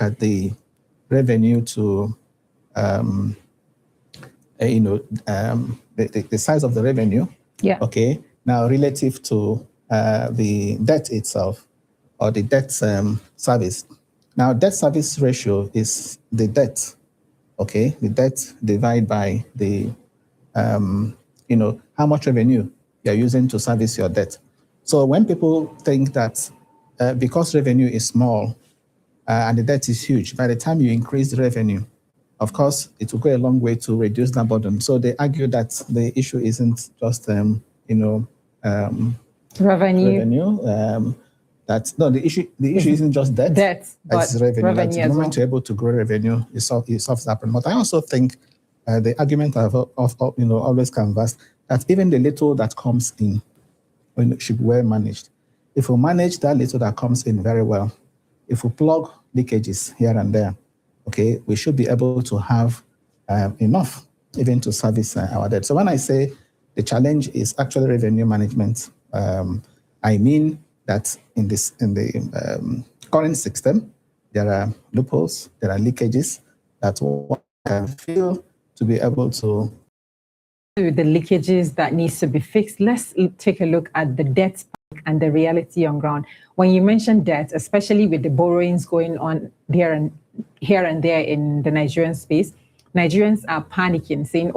at the revenue to, the size of the revenue. Yeah. Okay. Now, relative to the debt itself or the debt service. Now, debt service ratio is the debt. Okay, the debt divided by the, how much revenue you're using to service your debt. So when people think that because revenue is small and the debt is huge, by the time you increase the revenue, of course, it will go a long way to reduce that burden. So they argue that the issue isn't just, revenue. The issue isn't just debt, but it's revenue. Revenue the moment you're able to grow revenue, it solves that problem. But I also think the argument I've always canvassed that even the little that comes in should be well managed. If we manage that little that comes in very well, if we plug leakages here and there, okay, we should be able to have enough even to service our debt. So when I say the challenge is actually revenue management, I mean that in the current system, there are loopholes, there are leakages that one can feel to be able to. The leakages that needs to be fixed. Let's take a look at the debt and the reality on ground. When you mention debt, especially with the borrowings going on here and there in the Nigerian space, Nigerians are panicking, saying,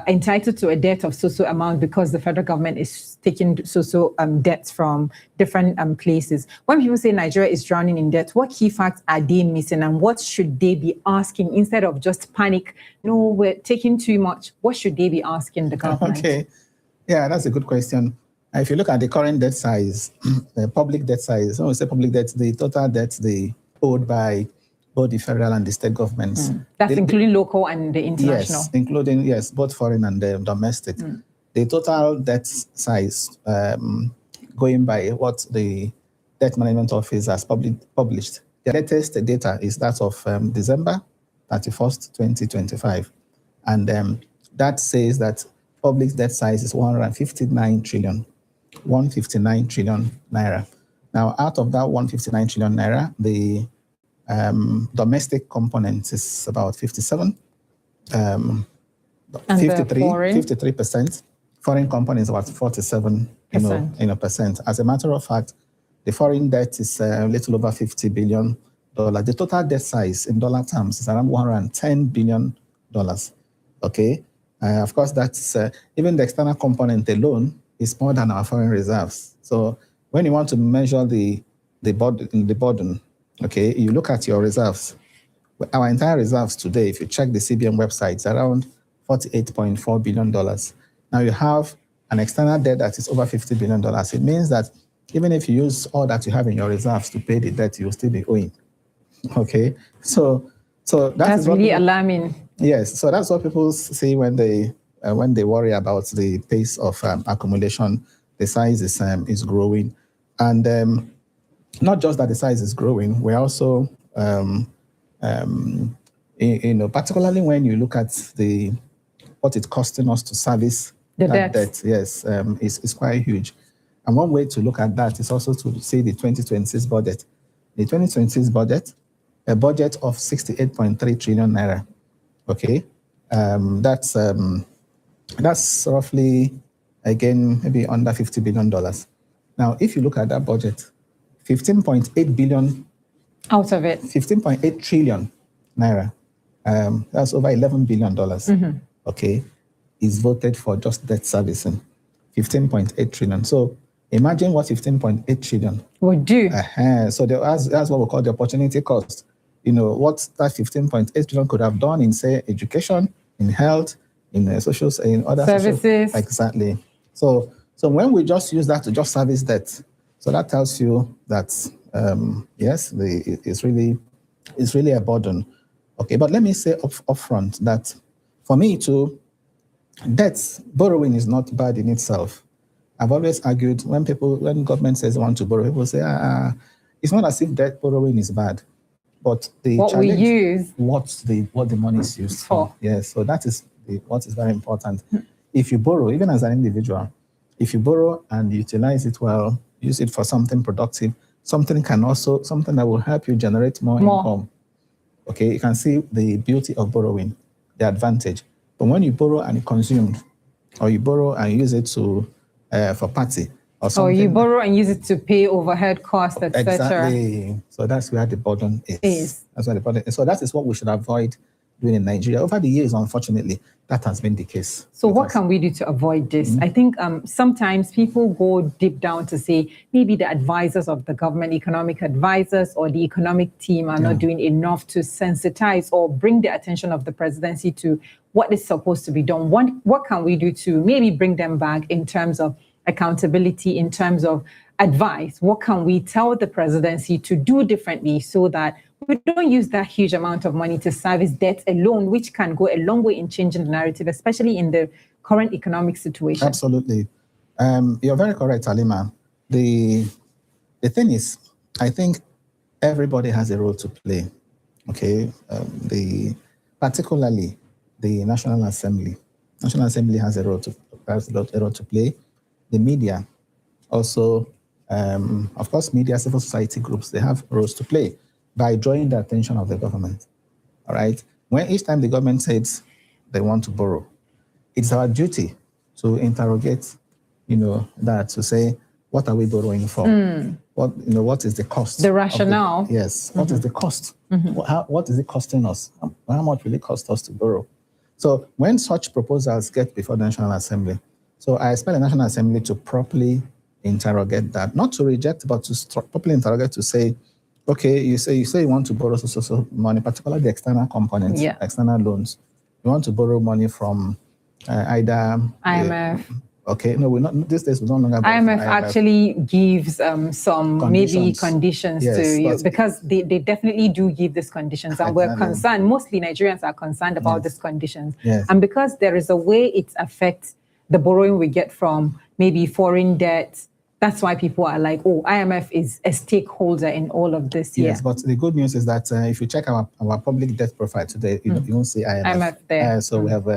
entitled to a debt of so amount because the federal government is taking debts from different places. When people say Nigeria is drowning in debt, what key facts are they missing and what should they be asking instead of just panic? No, we're taking too much. What should they be asking the government? Okay. Yeah, that's a good question. If you look at the current debt size, the public debt size, when we say public debt, the total debt owed by both the federal and the state governments. That's including local and the international? Yes, including, both foreign and domestic. The total debt size, going by what the Debt Management Office has published, the latest data is that of December 31st, 2025. And that says that public debt size is 159 trillion naira. Now, out of that 159 trillion naira, the domestic component is about 57, 53%. Foreign component is about 47 percent. As a matter of fact, the foreign debt is a little over $50 billion. The total debt size in dollar terms is around $110 billion. Okay, of course, that's even the external component alone is more than our foreign reserves. So when you want to measure the burden, okay, you look at your reserves. Our entire reserves today, if you check the CBN website, it's around $48.4 billion. Now you have an external debt that is over $50 billion. It means that even if you use all that you have in your reserves to pay the debt, you'll still be owing. Okay, so that's really alarming. Yes, so that's what people see when they worry about the pace of accumulation. The size is growing, and not just that the size is growing. We're also, particularly when you look at what it's costing us to service the debt. Yes, it's quite huge. And one way to look at that is also to see the 2026 budget. The 2026 budget, a budget of 68.3 trillion naira. Okay, that's roughly, again, maybe under $50 billion. Now, if you look at that budget, 15.8 billion out of it, 15.8 trillion naira, that's over $11 billion. Okay, is voted for just debt servicing, 15.8 trillion. So imagine what 15.8 trillion would do. So that's what we call the opportunity cost. What that 15.8 trillion could have done in, say, education, in health, in social, in other services. Exactly. So when we just use that to just service debt, so that tells you that yes, it's really a burden. Okay, but let me say upfront that for me too, borrowing is not bad in itself. I've always argued when government says they want to borrow, people say, it's not as if debt borrowing is bad. But the challenge, what the money is used for. Yes, so that is what is very important. If you borrow, even as an individual, if you borrow and utilize it well, use it for something productive, something that will help you generate more income. Okay, you can see the beauty of borrowing, the advantage. But when you borrow and you consume, or you borrow and use it to for party, or something. Or you borrow and use it to pay overhead costs, etc. Exactly. So that's where the burden is. That's where the burden is. So that is what we should avoid doing in Nigeria. Over the years, unfortunately, that has been the case. So what can we do to avoid this? I think sometimes people go deep down to say maybe the advisors of the government, economic advisors or the economic team are not doing enough to sensitize or bring the attention of the presidency to what is supposed to be done. What can we do to maybe bring them back in terms of accountability, in terms of advice? What can we tell the presidency to do differently so that we don't use that huge amount of money to service debt alone, which can go a long way in changing the narrative, especially in the current economic situation? Absolutely. You're very correct, Halima. The thing is, I think everybody has a role to play. Okay, particularly the National Assembly. National Assembly has a role to play. The media also, of course, media, civil society groups, they have roles to play by drawing the attention of the government. All right. When each time the government says they want to borrow, it's our duty to interrogate, that to say, what are we borrowing for? What is the cost? The rationale. Yes. What is the cost? What is it costing us? How much will it cost us to borrow? So when such proposals get before the National Assembly, so I expect the National Assembly to properly interrogate that, not to reject, but to properly interrogate to say, okay, you say you want to borrow so money, particularly the external components, external loans. You want to borrow money from either IMF. Okay, no, we're not. These days we don't longer. IMF actually gives some conditions to you, because they definitely do give these conditions, and we're concerned. Mostly Nigerians are concerned about these conditions, and because there is a way it affects the borrowing we get from maybe foreign debt. That's why people are like, oh, IMF is a stakeholder in all of this. Yes, but the good news is that if you check our public debt profile today, you won't see IMF there. So we have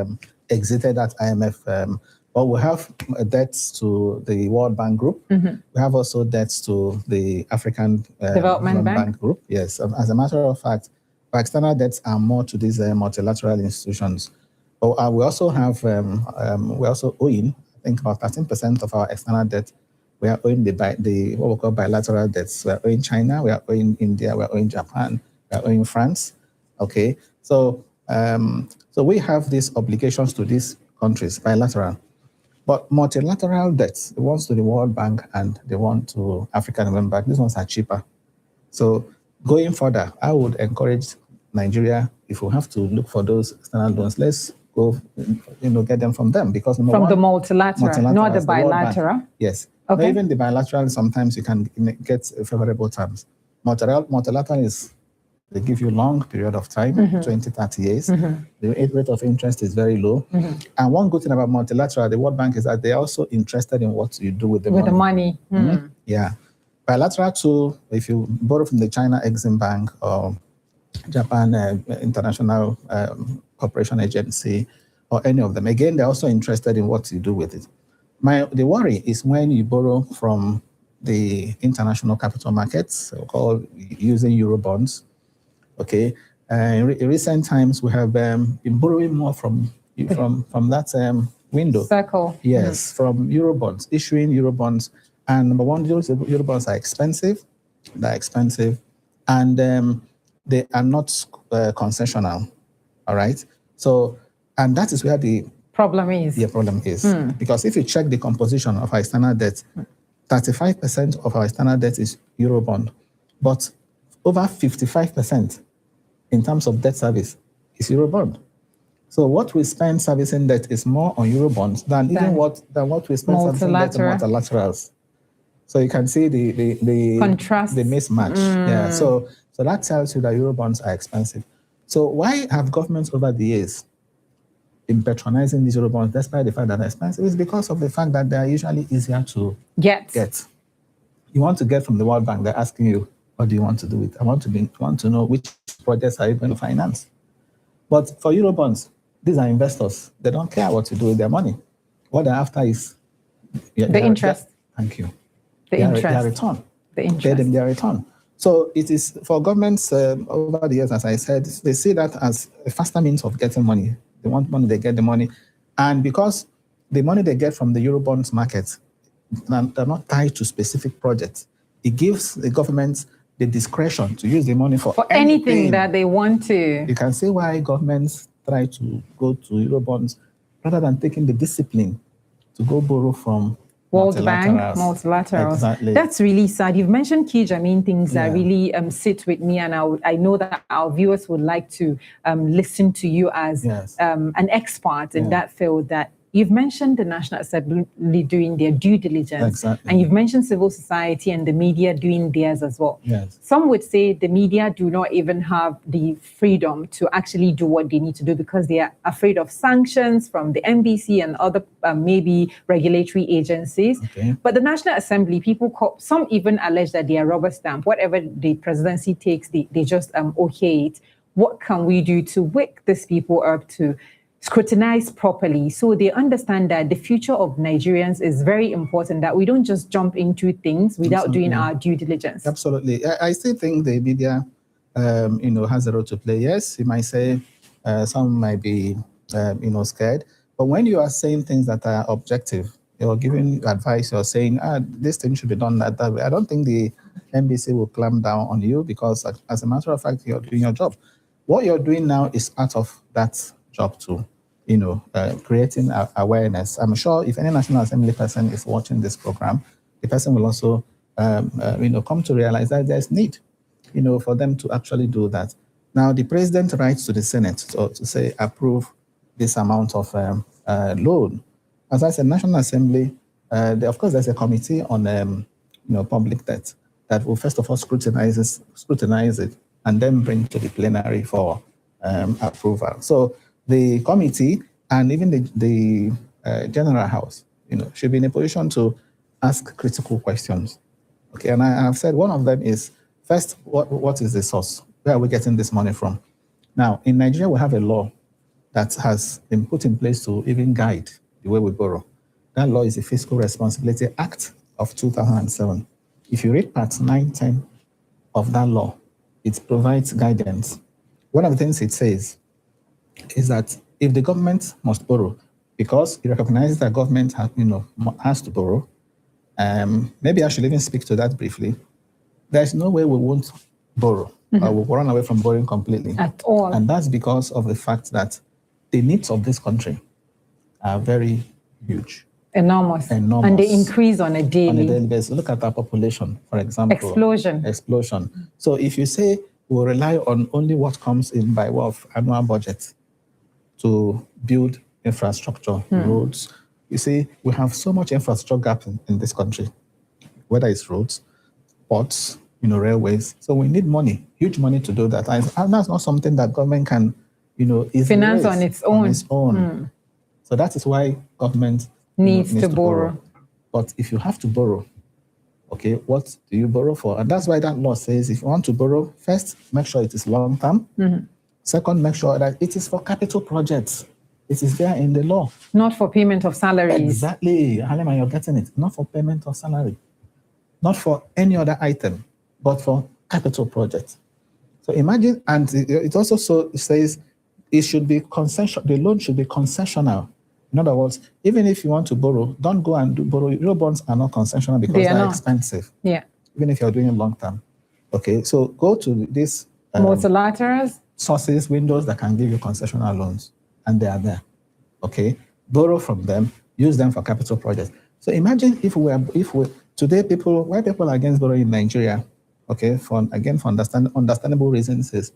exited that IMF. But we have debts to the World Bank Group. We have also debts to the African Development Bank Group. Yes, as a matter of fact, our external debts are more to these multilateral institutions. But we also have, we're also owing, I think, about 13% of our external debt. We are owing the what we call bilateral debts. We are owing China, we are owing India, we are owing Japan, we are owing France. Okay, so we have these obligations to these countries, bilateral. But multilateral debts, the ones to the World Bank and the one to African Development Bank, these ones are cheaper. So going further, I would encourage Nigeria, if we have to look for those external loans, let's go, get them from them, because the multilateral, not the bilateral. Yes. Okay. Not even the bilateral, sometimes you can get favorable terms. Multilateral is, they give you long period of time, 20, 30 years. The rate of interest is very low. And one good thing about multilateral, the World Bank, is that they're also interested in what you do with the money. Yeah. Bilateral too, if you borrow from the China Exim Bank or Japan International Cooperation Agency or any of them, again, they're also interested in what you do with it. The worry is when you borrow from the international capital markets, called using Eurobonds. Okay, in recent times we have been borrowing more from that window. Circle. Yes, from Eurobonds, issuing Eurobonds. And number one, Eurobonds are expensive. They're expensive, and they are not concessional. All right. So, and that is where the problem is. The problem is because if you check the composition of our external debt, 35% of our external debt is Eurobond, but over 55% in terms of debt service is Eurobond. So what we spend servicing debt is more on Eurobonds than what we spend servicing debt on multilaterals. So you can see the contrast, the mismatch. Yeah. So that tells you that Eurobonds are expensive. So why have governments over the years been patronizing these Eurobonds despite the fact that they're expensive? It's because of the fact that they are usually easier to get. You want to get from the World Bank, they're asking you, what do you want to do with it? I want to know which projects are you going to finance. But for Eurobonds, these are investors. They don't care what to do with their money. What they're after is the interest. Thank you. The interest. Their return. pay them their return. So it is for governments over the years, as I said, they see that as a faster means of getting money. They want money, they get the money. And because the money they get from the Eurobonds market, they're not tied to specific projects, it gives the government the discretion to use the money for anything that they want to. You can see why governments try to go to Eurobonds rather than taking the discipline to go borrow from World Bank, multilaterals. Exactly. That's really sad. You've mentioned key germane things that really sit with me, and I know that our viewers would like to listen to you as an expert in that field. That you've mentioned the National Assembly doing their due diligence, and you've mentioned civil society and the media doing theirs as well. Yes. Some would say the media do not even have the freedom to actually do what they need to do because they are afraid of sanctions from the NBC and other maybe regulatory agencies. Okay. But the National Assembly, some even allege that they are rubber stamp. Whatever the presidency takes, they just okay it. What can we do to wake these people up to scrutinize properly so they understand that the future of Nigerians is very important, that we don't just jump into things without doing our due diligence? Absolutely. I still think the media, has a role to play. Yes, you might say some might be, scared. But when you are saying things that are objective, you're giving advice, you're saying, this thing should be done that way, I don't think the NBC will clamp down on you because, as a matter of fact, you're doing your job. What you're doing now is part of that job too. Creating awareness. I'm sure if any National Assembly person is watching this program, the person will also, come to realize that there's need, for them to actually do that. Now, the president writes to the Senate to say, approve this amount of loan. As I said, National Assembly, of course, there's a committee on, public debt that will first of all scrutinize it and then bring to the plenary for approval. So the committee and even the General House, should be in a position to ask critical questions. Okay, and I have said one of them is, first, what is the source? Where are we getting this money from? Now, in Nigeria, we have a law that has been put in place to even guide the way we borrow. That law is the Fiscal Responsibility Act of 2007. If you read Part 910 of that law, it provides guidance. One of the things it says is that if the government must borrow, because it recognizes that government has to borrow, maybe I should even speak to that briefly. There's no way we won't borrow, or we'll run away from borrowing completely. At all. And that's because of the fact that the needs of this country are very huge. Enormous. And they increase on a daily basis. Look at our population, for example. Explosion. So if you say we'll rely on only what comes in by way of annual budget to build infrastructure, roads, you see, we have so much infrastructure gap in this country, whether it's roads, ports, railways. So we need money, huge money to do that. And that's not something that government can, easily finance on its own. So that is why government needs to borrow. But if you have to borrow, okay, what do you borrow for? And that's why that law says if you want to borrow, first, make sure it is long term. Second, make sure that it is for capital projects. It is there in the law. Not for payment of salaries. Exactly. Halima, you're getting it. Not for payment of salary. Not for any other item, but for capital projects. So imagine, and it also says it should be concession. The loan should be concessional. In other words, even if you want to borrow, don't go and borrow. Eurobonds are not concessional because they're expensive. Yeah. Even if you're doing it long term. Okay, so go to this multilaterals sources, windows that can give you concessional loans, and they are there. Okay, borrow from them, use them for capital projects. So imagine if we today why people are against borrowing in Nigeria, okay, for understandable reasons is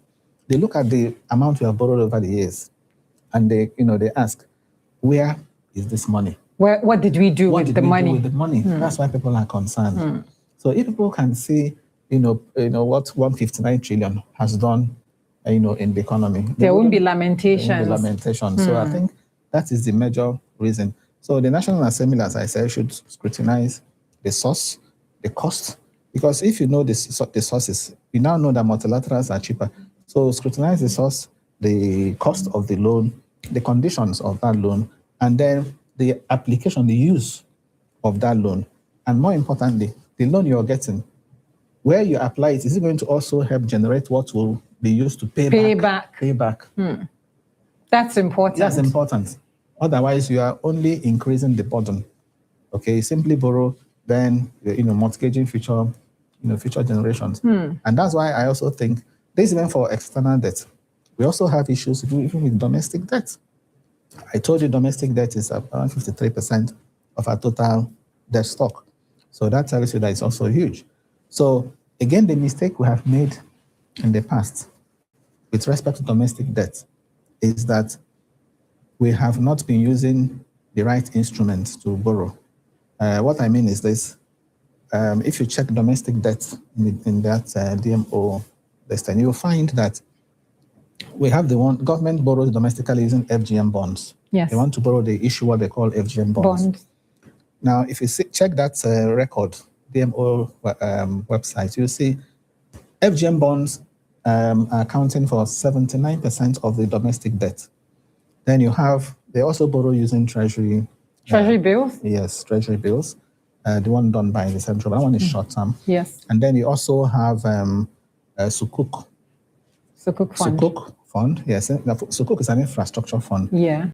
they look at the amount we have borrowed over the years, and they ask, where is this money? What did we do with the money? That's why people are concerned. So if people can see, what 159 trillion has done, in the economy, there won't be lamentations. So I think that is the major reason. So the National Assembly, as I said, should scrutinize the source, the cost, because if you know the sources, you now know that multilaterals are cheaper. So scrutinize the source, the cost of the loan, the conditions of that loan, and then the application, the use of that loan. And more importantly, the loan you're getting, where you apply it, is it going to also help generate what will be used to pay back? Pay back. That's important. That's important. Otherwise, you are only increasing the burden. Okay, you simply borrow, then mortgaging future generations. And that's why I also think this, even for external debt, we also have issues even with domestic debt. I told you domestic debt is around 53% of our total debt stock. So that tells you that it's also huge. So again, the mistake we have made in the past with respect to domestic debt is that we have not been using the right instruments to borrow. What I mean is this. If you check domestic debt in that DMO list, and you'll find that we have the one government borrows domestically using FGM bonds. Yes. They want to borrow, they issue what they call FGM bonds. Now, if you check that record, DMO website, you'll see FGM bonds are accounting for 79% of the domestic debt. Then they also borrow using Treasury. Treasury bills? Yes, Treasury bills. The one done by the central bank. That one is short term. Yes. And then you also have Sukuk. Sukuk fund. Sukuk fund, yes. Sukuk is an infrastructure fund. Yeah.